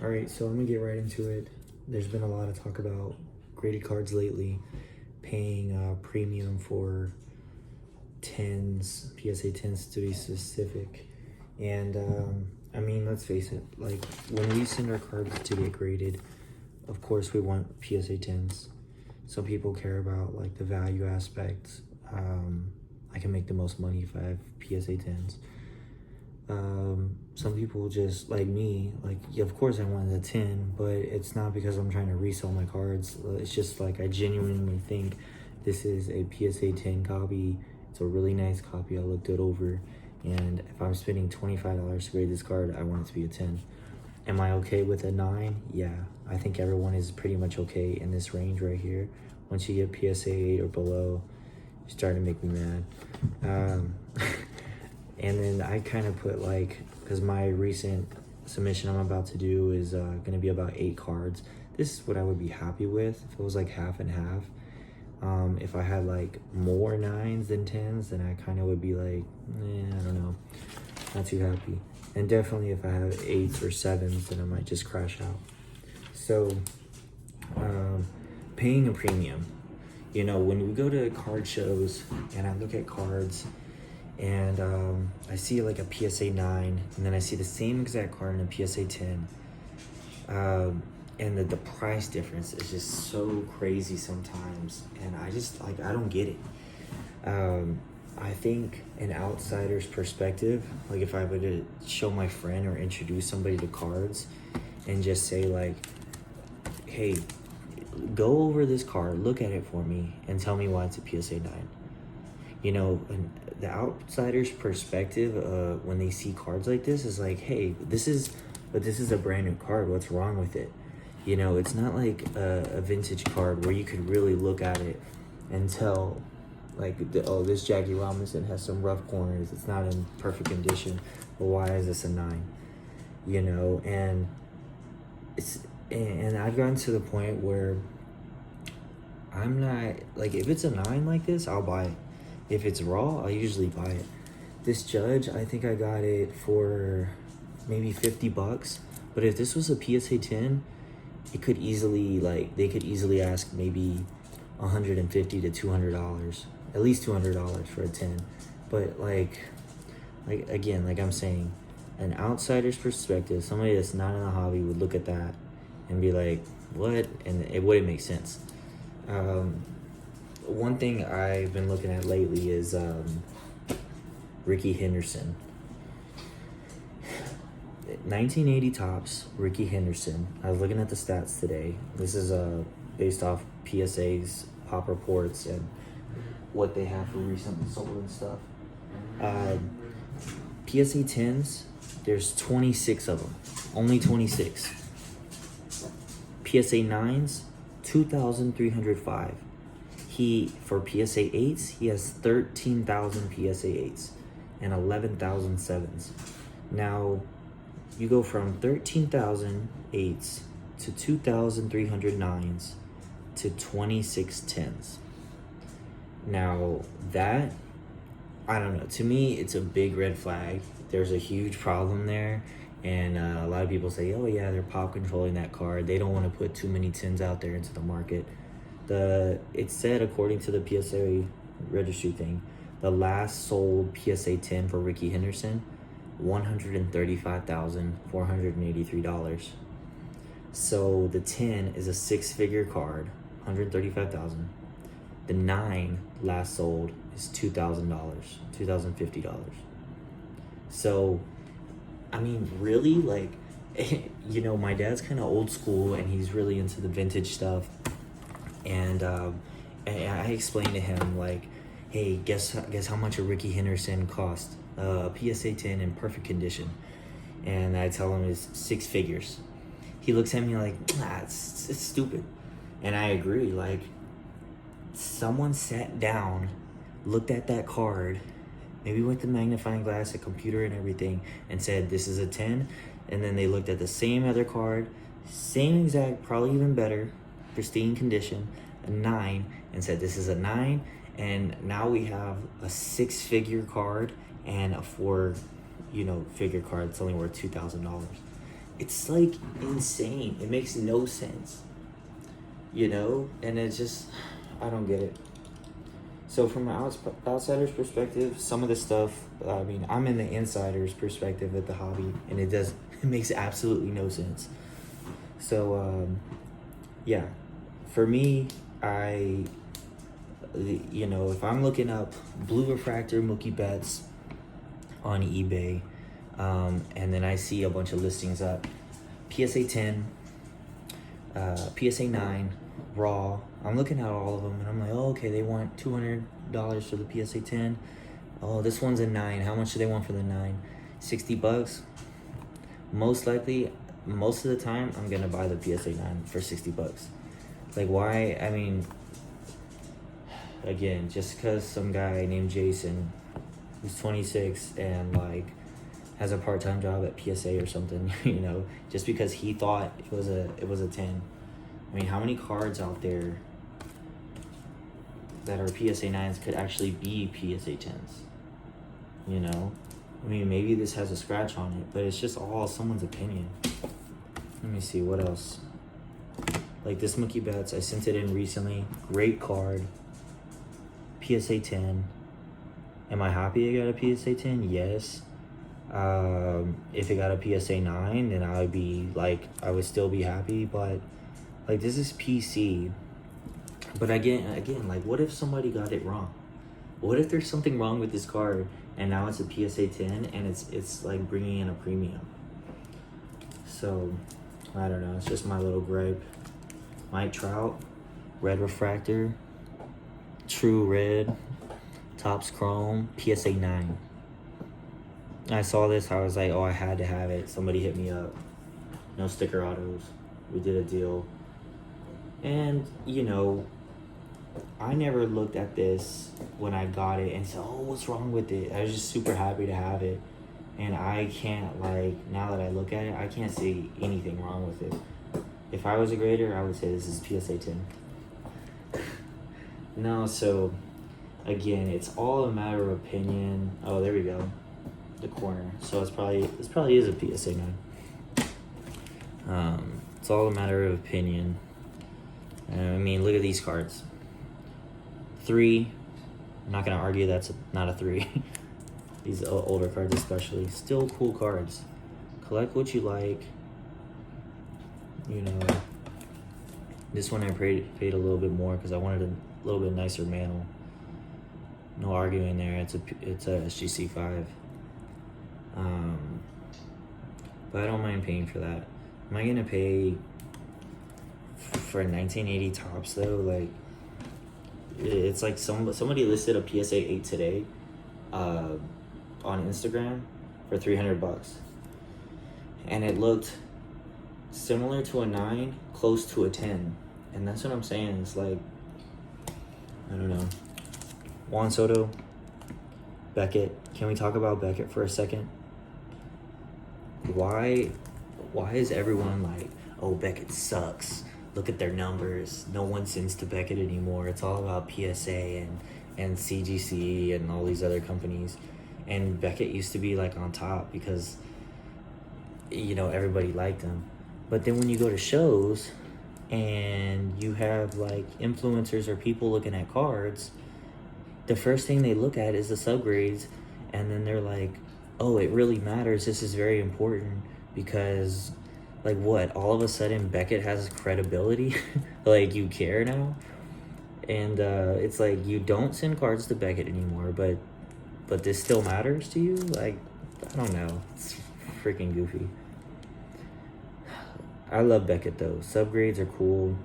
All right, so I'm gonna get right into it. There's been a lot of talk about graded cards lately, paying premium for 10s, PSA 10s to be specific. And I mean, let's face it, like when we send our cards to get graded, of course we want PSA 10s. Some people care about like the value aspect. I can make the most money if I have PSA 10s. Some people just like me, like, yeah, of course I wanted a 10, but it's not because I'm trying to resell my cards. It's just like I genuinely think this is a PSA 10 copy. It's a really nice copy. I looked it over, and if I'm spending $25 to grade this card, I want it to be a 10. Am I okay with a 9? Yeah, I think everyone is pretty much okay in this range right here. Once you get PSA 8 or below, you're starting to make me mad. And then I kind of put like, because my recent submission I'm about to do is going to be about 8 cards. This is what I would be happy with if it was like half and half. If I had like more 9s than 10s, then I kind of would be like, I don't know, not too happy. And definitely if I have 8s or 7s, then I might just crash out. So paying a premium. You know, when we go to card shows and I look at cards and I see like a PSA 9 and then I see the same exact card in a PSA 10, and the price difference is just so crazy sometimes, and I just like, I don't get it. I think an outsider's perspective, like if I were to show my friend or introduce somebody to cards and just say like, hey, go over this card, look at it for me, and tell me why it's a PSA 9. You know, and the outsider's perspective when they see cards like this is like, hey, this is a brand new card. What's wrong with it? You know, it's not like a vintage card where you could really look at it and tell, like, oh, this Jackie Robinson has some rough corners. It's not in perfect condition. But why is this a 9? You know, and I've gotten to the point where I'm not, like, if it's a 9 like this, I'll buy it. If it's raw, I'll usually buy it. This Judge, I think I got it for maybe $50. But if this was a PSA 10, it could easily, like, they could easily ask maybe $150 to $200, at least $200 for a 10. But like again, like I'm saying, an outsider's perspective, somebody that's not in the hobby would look at that and be like, what? And it wouldn't make sense. One thing I've been looking at lately is Ricky Henderson. 1980 tops, Ricky Henderson. I was looking at the stats today. This is based off PSA's pop reports and what they have for recently sold and stuff. PSA 10s, there's 26 of them. Only 26. PSA 9s, 2,305. For PSA 8s, he has 13,000 PSA 8s and 11,000 7s. Now, you go from 13,000 8s to 2,300 9s to 26 10s. Now, that, I don't know. To me, it's a big red flag. There's a huge problem there. And a lot of people say, oh, yeah, they're pop controlling that card. They don't want to put too many 10s out there into the market. It said, according to the PSA registry thing, the last sold PSA 10 for Ricky Henderson, $135,483. So the 10 is a 6-figure card, $135,000. The 9 last sold is $2,000, $2,050. So, I mean, really, like, you know, my dad's kind of old school and he's really into the vintage stuff. And I explained to him, like, hey, guess how much a Ricky Henderson cost? A PSA 10 in perfect condition. And I tell him it's 6 figures. He looks at me like, it's stupid. And I agree. Like, someone sat down, looked at that card, maybe with the magnifying glass, a computer and everything, and said, this is a 10. And then they looked at the same other card, same exact, probably even better, pristine condition, a 9, and said, this is a 9. And now we have a 6-figure card and a 4-figure card that's only worth $2,000. it's like insane. It makes no sense, you know? And it's just, I don't get it. So from an outsider's perspective, some of the stuff, I mean, I'm in the insider's perspective of the hobby, and it makes absolutely no sense. So, yeah, for me, if I'm looking up blue refractor Mookie Betts on eBay, and then I see a bunch of listings up, PSA 10, PSA 9, raw. I'm looking at all of them, and I'm like, oh, okay, they want $200 for the PSA 10. Oh, this one's a 9. How much do they want for the 9? $60. Most likely, most of the time, I'm gonna buy the PSA 9 for $60. Like, why? I mean, again, just because some guy named Jason, who's 26 and like has a part-time job at PSA or something, you know, just because he thought it was a 10. I mean, how many cards out there that are PSA 9s could actually be PSA 10s? You know? I mean, maybe this has a scratch on it, but it's just all someone's opinion. Let me see, what else? Like this Mookie Betts, I sent it in recently. Great card. PSA 10. Am I happy I got a PSA 10? Yes. If it got a PSA 9, then I would still be happy, but like this is PC. But again, like what if somebody got it wrong? What if there's something wrong with this card and now it's a PSA 10 and it's like bringing in a premium? So, I don't know. It's just my little gripe. Mike Trout, red refractor, true red, Topps Chrome, PSA 9. I saw this, I was like, oh, I had to have it. Somebody hit me up. No sticker autos. We did a deal. And, you know, I never looked at this when I got it and said, oh, what's wrong with it? I was just super happy to have it. And I can't, like, now that I look at it, I can't see anything wrong with it. If I was a grader, I would say this is PSA 10. No, so, again, it's all a matter of opinion. Oh, there we go. The corner. So this probably is a PSA 9. It's all a matter of opinion. I mean, look at these cards. 3. I'm not gonna argue that's not a 3. These older cards especially. Still cool cards. Collect what you like. You know, this one I paid a little bit more because I wanted a little bit nicer mantle. No arguing there. It's a SGC 5. But I don't mind paying for that. Am I gonna pay for a 1980 Topps though? Like, it's like somebody listed a PSA 8 today, on Instagram for $300, and it looked similar to a 9, close to a 10, and that's what I'm saying. It's like, I don't know. Juan Soto, Beckett. Can we talk about Beckett for a second? Why is everyone like, oh, Beckett sucks? Look at their numbers. No one sends to Beckett anymore. It's all about PSA and CGC and all these other companies. And Beckett used to be like on top because, you know, everybody liked him. But then when you go to shows and you have like influencers or people looking at cards, the first thing they look at is the subgrades, and then they're like, oh, it really matters. This is very important because, like, what? All of a sudden Beckett has credibility? Like, you care now? And it's like, you don't send cards to Beckett anymore, but this still matters to you? Like, I don't know. It's freaking goofy. I love Beckett, though. Subgrades are cool.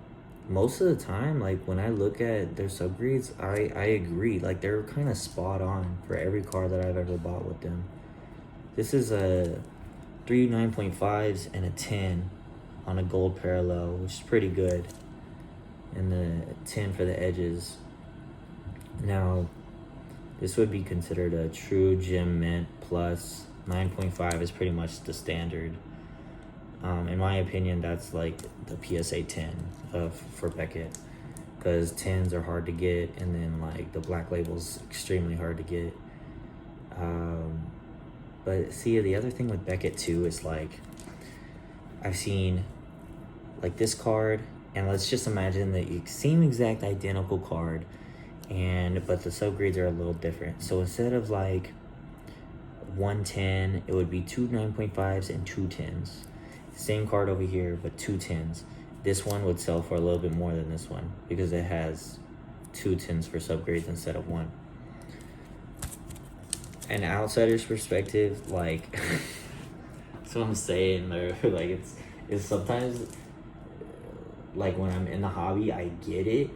Most of the time, like, when I look at their subgrades, I agree. Like, they're kind of spot on for every card that I've ever bought with them. This is a 3 9.5s and a 10 on a gold parallel, which is pretty good. And the 10 for the edges. Now, this would be considered a true gem mint plus. 9.5 is pretty much the standard. In my opinion, that's like the PSA 10 for Beckett, because 10s are hard to get, and then like the black label's extremely hard to get. But see, the other thing with Beckett too is like, I've seen like this card, and let's just imagine the same exact identical card, but the subgrades are a little different. So instead of like 110, it would be two 9.5s and two 10s. Same card over here, but two 10s. This one would sell for a little bit more than this one because it has two 10s for subgrades instead of one. An outsider's perspective, like, that's what I'm saying. Like, it's sometimes, like, when I'm in the hobby, I get it.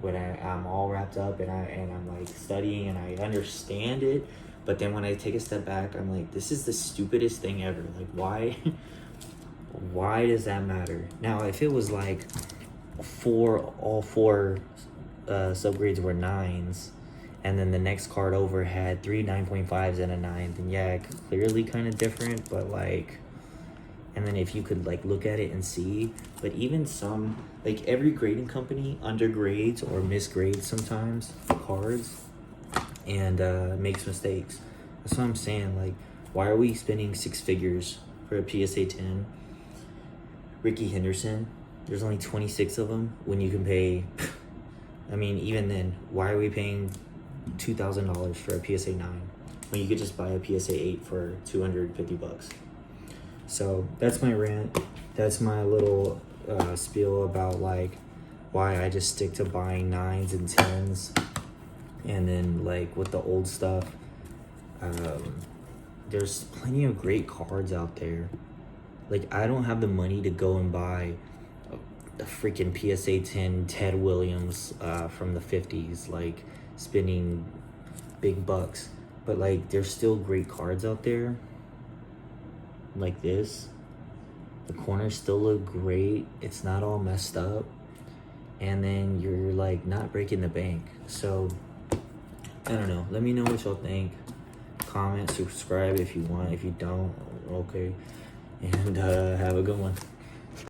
When I'm all wrapped up and I'm like studying and I understand it. But then when I take a step back, I'm like, this is the stupidest thing ever. Like, why does that matter? Now, if it was like all four subgrades were 9s, and then the next card over had three 9.5s and a 9, then yeah, clearly kind of different, but like, and then if you could like look at it and see, but even some, like every grading company undergrades or misgrades sometimes cards and makes mistakes. That's what I'm saying. Like, why are we spending 6 figures for a PSA 10? Ricky Henderson, there's only 26 of them when you can pay, I mean, even then, why are we paying $2,000 for a PSA 9 when you could just buy a PSA 8 for $250? So that's my rant. That's my little spiel about like why I just stick to buying 9s and 10s. And then like with the old stuff, there's plenty of great cards out there. Like, I don't have the money to go and buy a freaking PSA 10 Ted Williams from the 50s, like spending big bucks. But like, there's still great cards out there. Like this. The corners still look great. It's not all messed up. And then you're like not breaking the bank. So, I don't know. Let me know what y'all think. Comment, subscribe if you want. If you don't, okay. And have a good one.